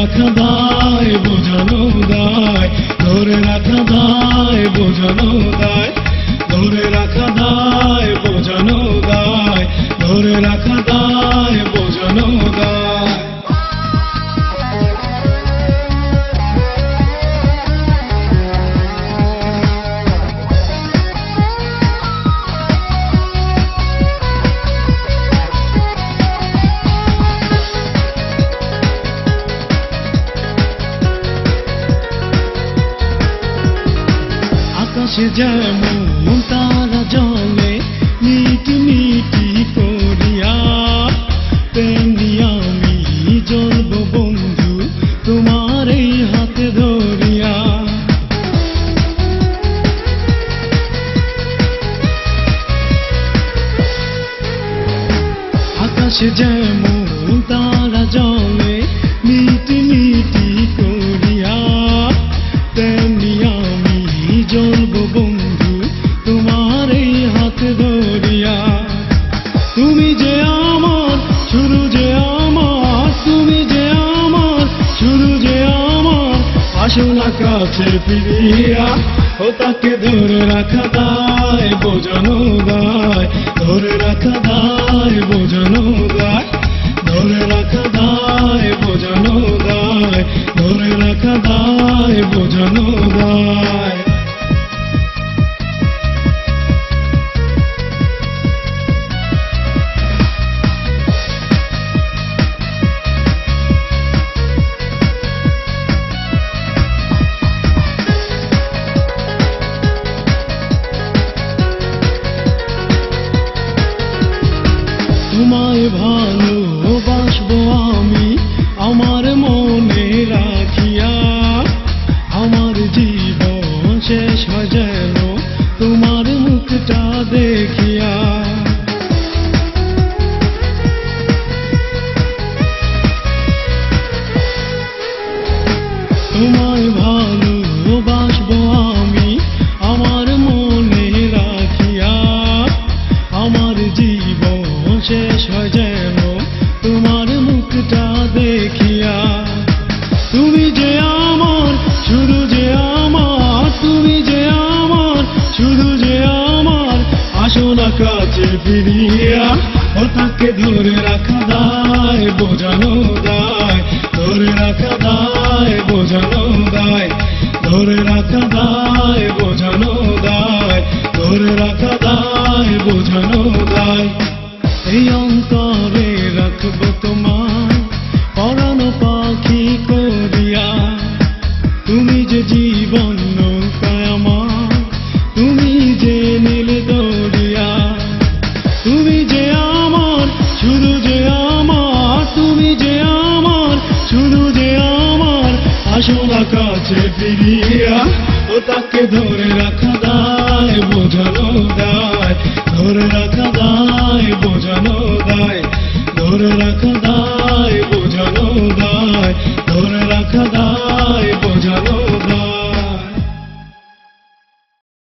রাখা দায় বোঝানো দায়, ধরে রাখা দায় বোঝানো দায়, ধরে রাখা দায় বোঝানো দায়, ধরে রাখা দায় বোঝানো দায়। আকাশে যেমন তারা জলে মিটি মিটি করিয়া, তেমনি আমি জ্বলব বন্ধু তোমার এই হাতে ধরিয়া। আকাশে যেমন তারা জলে মিটি মিটি করিয়া, তেমনি আমি জ্বলব বন্ধু তোমার এই হাতে ধরিয়া। তুমি যে আমার, শুধু যে আমার, তুমি যে আমার, শুধু যে আমার, আসো না কাছে ফিরিয়া। ও তাকে ধরে রাখা দায় বোঝানো দায়, ধরে রাখা দায় বোঝানো দায়, ধরে রাখা দায় বোঝানো দায়, ধরে রাখা দায় বোঝানো দায়। তোমায় ভালোবাসবো আমি আমার মনে রাখিয়া, আমার জীবন শেষ হয় যেন তোমার মুখটা দেখিয়া। তোমায় ভালোবাসবো আমি আমার মনে রাখিয়া, আমার জীবন শেষ হয় যেন তোমার মুখটা দেখিয়া। তুমি যে আমার, শুধু যে আমার, তুমি যে আমার, শুধু যে আমার, আসো না কাছে ফিরিয়া। ও তাকে ধরে রাখা দায় বোঝানো দায়, ধরে রাখা দায় বোঝানো দায়, ধরে রাখা দায় বোঝানো দায়, ধরে রাখা দায় বোঝানো দায়। এই অন্তরে রাখবো তোমার পরানো পাখি করিয়া, তুমি যে জীবন নৌকায় আমার, তুমি যে নীল দরিয়া। তুমি যে আমার, শুধু যে আমার, তুমি যে আমার, শুধু যে আমার, আসো না কাছে ফিরিয়া। ও তাকে ধরে রাখা দায় বোঝানো দায়, ধরে রাখা দায় বোঝানো দায়, ধরে রাখা দায় বোঝানো দায়, ধরে রাখা দায়।